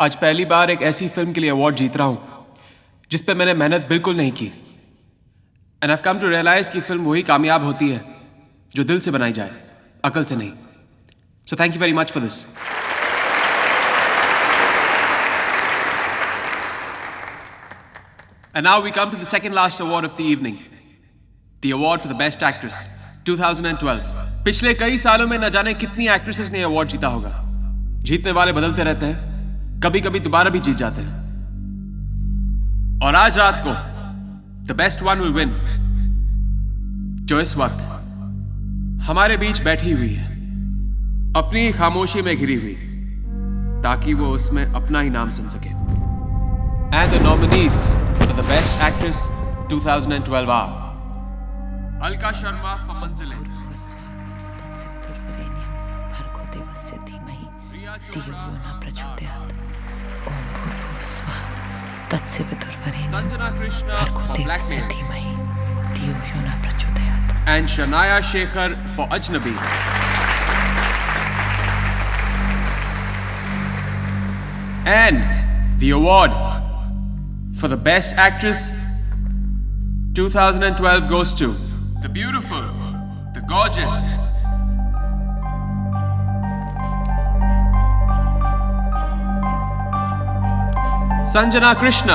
आज पहली बार एक ऐसी फिल्म के लिए अवार्ड जीत रहा हूं जिस पे मैंने मेहनत बिल्कुल नहीं की। And I have come to realise कि फिल्म वही कामयाब होती है जो दिल से बनाई जाए, अकल से नहीं। So thank you very much for this. And now we come to the second last award of the evening, the award for the best actress 2012। पिछले कई सालों में न जाने कितनी एक्ट्रेसेस ने अवार्ड जीता होगा। जीतने वाले बदलते रहते हैं, कभी कभी दोबारा भी जीत जाते हैं, और आज रात को the best one will win, जो इस वक्त हमारे बीच बैठी हुई है, अपनी खामोशी में घिरी हुई, ताकि वो उसमें अपना ही नाम सुन सके। And the nominees for the Best Actress 2012 are Alka Sharma for Manzile, Sanjana Krishna for Blackmail, and Shanaya Shekhar for Ajnabi. And the award for the Best Actress 2012 goes to the beautiful, the gorgeous Sanjana Krishna.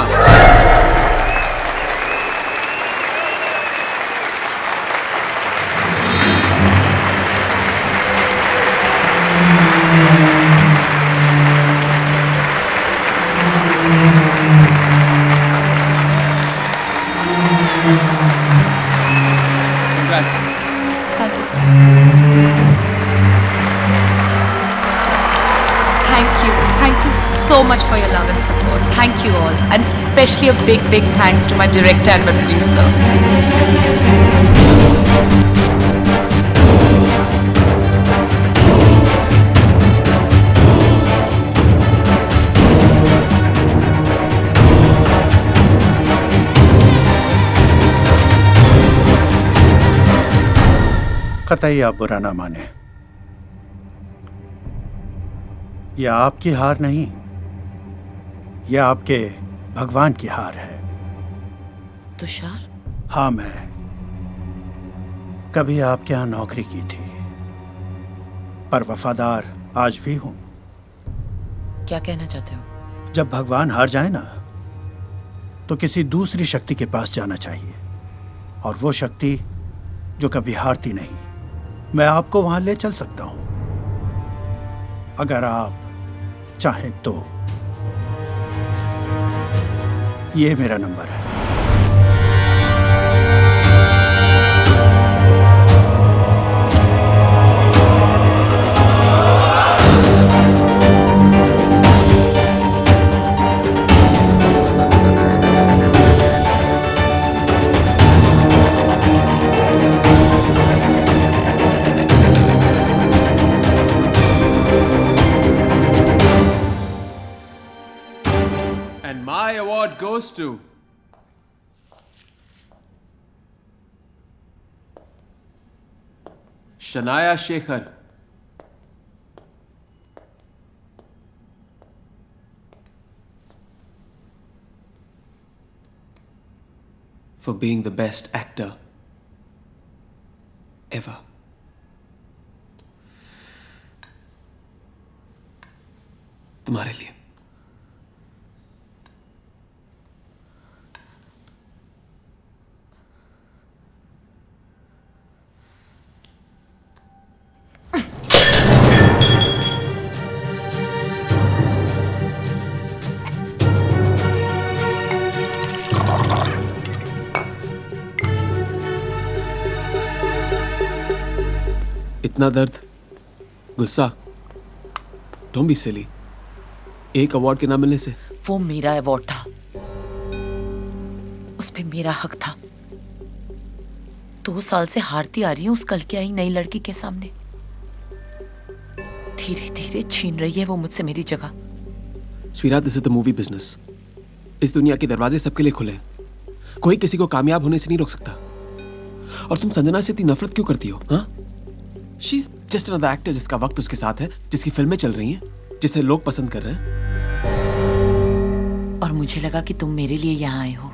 Congrats. Thank you, sir. Thank you so much for your love and support. Thank you all, and especially a big thanks to my director and my producer. कतई आप बुरा ना माने, यह आपकी हार नहीं, यह आपके भगवान की हार है। तुषार? हाँ, मैं कभी आपके यहाँ नौकरी की थी, पर वफादार आज भी हूं। क्या कहना चाहते हो? जब भगवान हार जाए ना, तो किसी दूसरी शक्ति के पास जाना चाहिए, और वो शक्ति जो कभी हारती नहीं। मैं आपको वहां ले चल सकता हूं, अगर आप चाहें तो। ये मेरा नंबर है। And my award goes to Shanaya Shekhar for being the best actor ever. तुम्हारे लिए। इतना दर्द, गुस्सा, डोंट बी सिली। एक अवार्ड के ना मिलने से। वो मेरा अवार्ड था, उस पे मेरा हक था। 2 साल से हारती आ रही हूँ उस कल की आई नई लड़की के सामने। धीरे धीरे छीन रही है वो मुझसे मेरी जगह। स्वीरा, this is the movie business. इस दुनिया के दरवाजे सबके लिए खुले हैं, कोई किसी को कामयाब होने से नहीं रोक सकता। और तुम संजना से इतनी नफरत क्यों करती हो? हाँ, she is just another actor जिसका वक्त उसके साथ है, जिसकी फिल्में चल रही हैं, जिसे लोग पसंद कर रहे हैं। मुझे लगा कि तुम मेरे लिए यहाँ आए हो।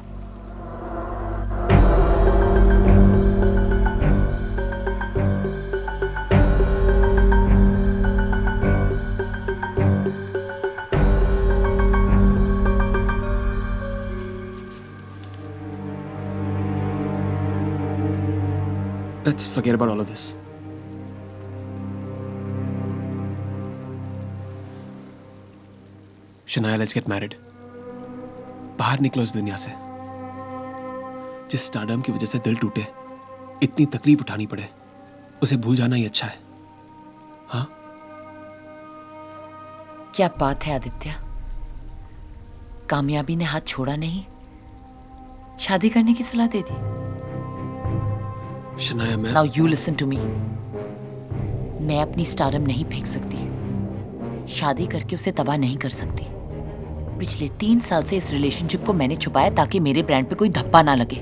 Let's forget about all of this. Shanaya, let's get married. बाहर निकलो इस दुनिया से। जिस स्टारडम की वजह से दिल टूटे, इतनी तकलीफ उठानी पड़े, उसे भूल जाना ही अच्छा है। हाँ? क्या बात है आदित्य, कामयाबी ने हाथ छोड़ा नहीं, शादी करने की सलाह दे दी। Shanaya, Now you listen to me. मैं अपनी स्टारडम नहीं फेंक सकती, शादी करके उसे तबाह नहीं कर सकती। पिछले 3 साल से इस रिलेशनशिप को मैंने छुपाया ताकि मेरे ब्रांड पे कोई धब्बा ना लगे।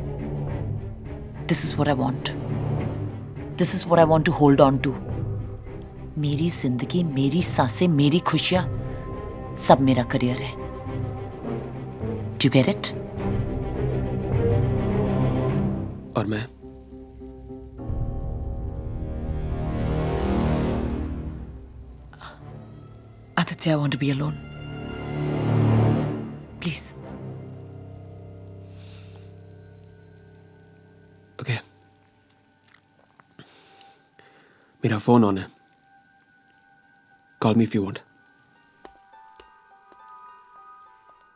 This is what I want. This is what I want to hold on to. मेरी जिंदगी, मेरी सांसें, मेरी खुशियां, सब मेरा करियर है। Do you get it? और मैं Aditya, I want to be alone. Please. Okay. मेरा फोन ऑन है। Call me if you want.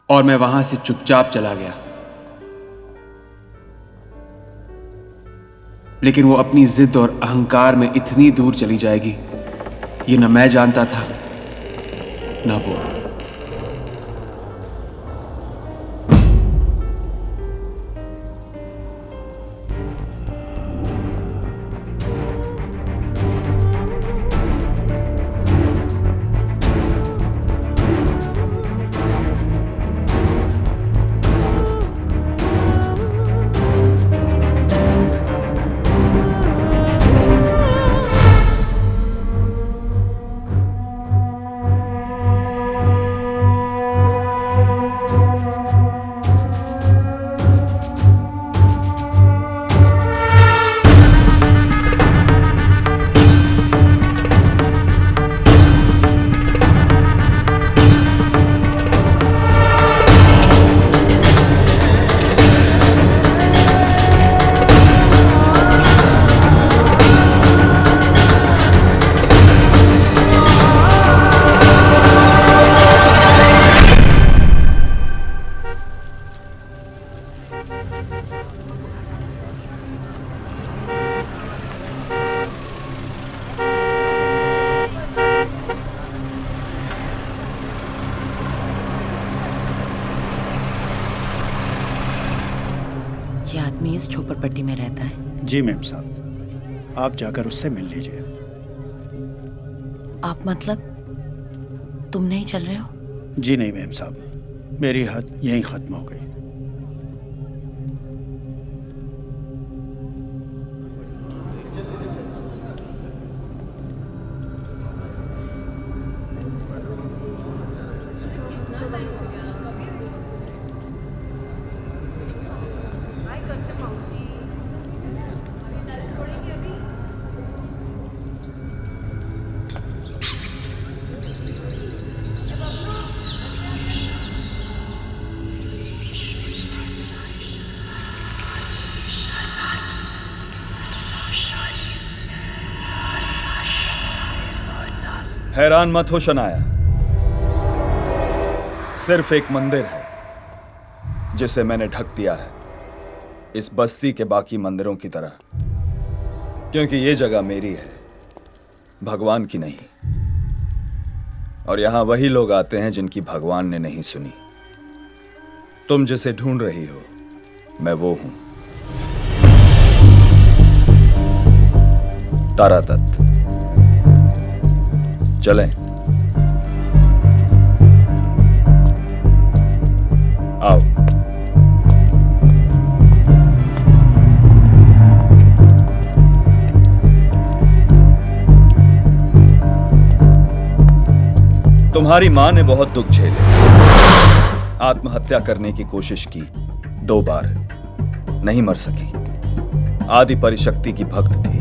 और मैं वहां से चुपचाप चला गया। लेकिन वो अपनी जिद और अहंकार में इतनी दूर चली जाएगी, ये न मैं जानता था ना वो। ये आदमी इस झोपड़पट्टी में रहता है? जी मैम साहब, आप जाकर उससे मिल लीजिए। आप मतलब तुम नहीं चल रहे हो? जी नहीं मैम साहब, मेरी हद यहीं ख़त्म हो गई। हैरान मत हो शनाया, सिर्फ एक मंदिर है जिसे मैंने ढक दिया है इस बस्ती के बाकी मंदिरों की तरह, क्योंकि ये जगह मेरी है, भगवान की नहीं। और यहां वही लोग आते हैं जिनकी भगवान ने नहीं सुनी। तुम जिसे ढूंढ रही हो, मैं वो हूं, तारा दत्त। चलें? आओ। तुम्हारी मां ने बहुत दुख झेले, आत्महत्या करने की कोशिश की 2 बार, नहीं मर सकी। आदि परिशक्ति की भक्त थी।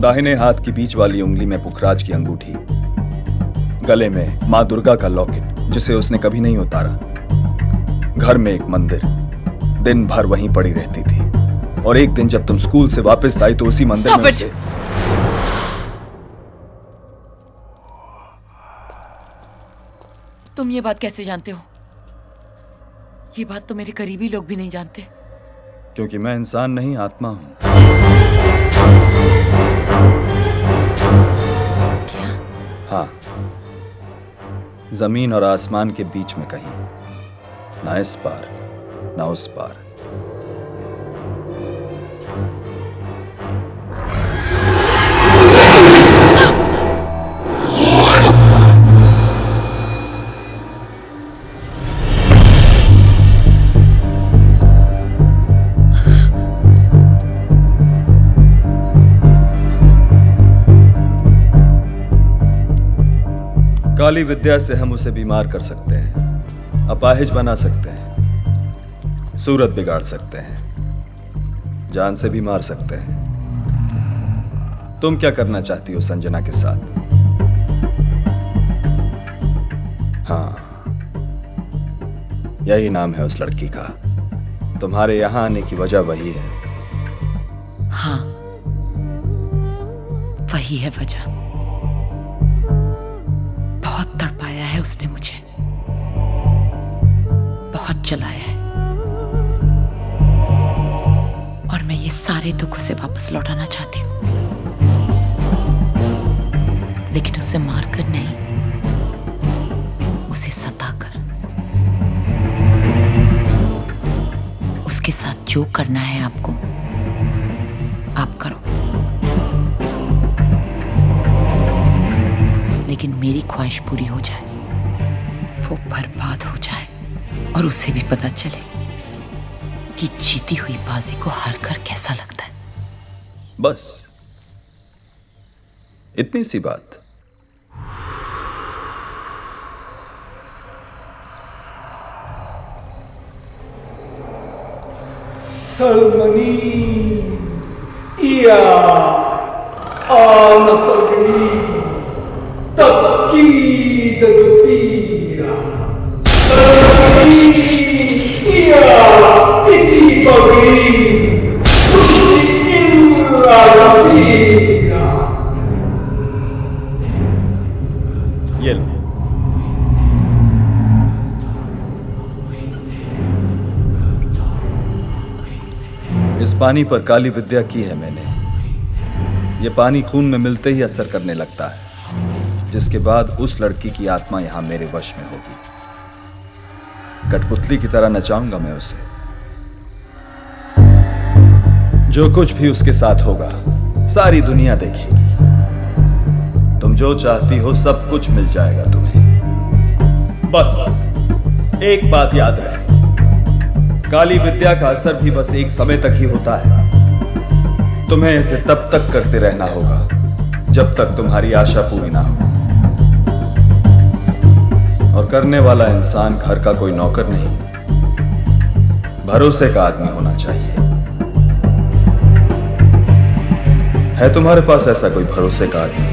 दाहिने हाथ की बीच वाली उंगली में पुखराज की अंगूठी, गले में मां दुर्गा का लॉकेट जिसे उसने कभी नहीं उतारा। घर में एक मंदिर, दिन भर वहीं पड़ी रहती थी। और एक दिन जब तुम स्कूल से वापस आई तो उसी मंदिर में उसे... तुम ये बात कैसे जानते हो? ये बात तो मेरे करीबी लोग भी नहीं जानते। क्योंकि मैं इंसान नहीं, आत्मा हूं। क्या? हाँ, जमीन और आसमान के बीच में कहीं, ना इस पार ना उस पार। काली विद्या से हम उसे बीमार कर सकते हैं, अपाहिज बना सकते हैं, सूरत बिगाड़ सकते हैं, जान से भी मार सकते हैं। तुम क्या करना चाहती हो संजना के साथ? हाँ, यही नाम है उस लड़की का। तुम्हारे यहां आने की वजह वही है। हाँ, वही है वजह। बहुत तड़पाया है उसने मुझे, बहुत जलाया है, और मैं ये सारे दुख उसे वापस लौटाना चाहती हूँ, लेकिन उसे मारकर नहीं, उसे सताकर। उसके साथ जो करना है आपको, आप करो, लेकिन मेरी ख्वाहिश पूरी हो जाए, वो बर्बाद हो जाए और उसे भी पता चले कि जीती हुई बाजी को हारकर कैसा लगता है। बस इतनी सी बात। सलमनी इया आन पगड़ी तबकीद दुपीरा। सलमनी इया इति पगड़ी तुष्टि इल्ला दुपीरा। ये लो। इस पानी पर काली विद्या की है मैंने। ये पानी खून में मिलते ही असर करने लगता है, जिसके बाद उस लड़की की आत्मा यहां मेरे वश में होगी। कठपुतली की तरह नचाऊंगा मैं उसे। जो कुछ भी उसके साथ होगा सारी दुनिया देखेगी। तुम जो चाहती हो सब कुछ मिल जाएगा तुम्हें। बस एक बात याद रहे, काली विद्या का असर भी बस एक समय तक ही होता है। तुम्हें इसे तब तक करते रहना होगा जब तक तुम्हारी आशा पूरी ना हो। और करने वाला इंसान घर का कोई नौकर नहीं, भरोसे का आदमी होना चाहिए। है तुम्हारे पास ऐसा कोई भरोसे का आदमी?